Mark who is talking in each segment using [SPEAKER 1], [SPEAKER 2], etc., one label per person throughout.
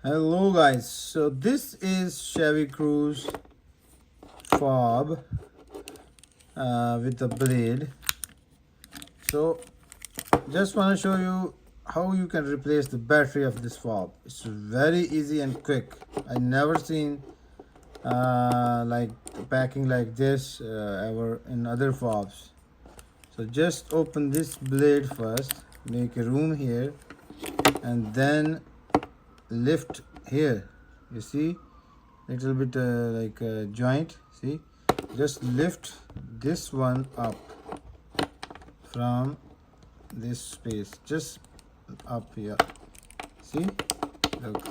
[SPEAKER 1] Hello guys, so this is Chevy Cruze fob with a blade. So just want to show you how you can replace the battery of this fob. It's very easy and quick. I never seen like packing like this ever in other fobs. So just open this blade first, make a room here, and then lift here. You see little bit like a joint. See, just lift this one up from this space, just up here. See, look,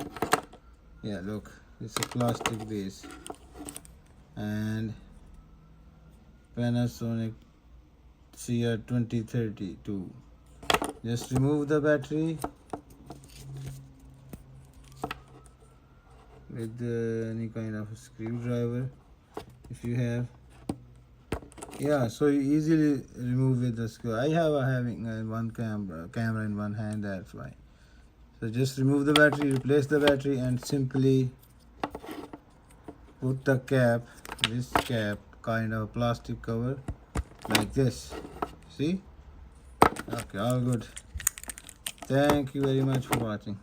[SPEAKER 1] yeah, look, it's a plastic base and Panasonic CR2032. Just remove the battery with any kind of a screwdriver if you have. Yeah, so you easily remove with the screw. I have having one camera in one hand, that's why. So just remove the battery, replace the battery, and simply put the cap, this cap, kind of plastic cover like this. See? Okay, all good. Thank you very much for watching.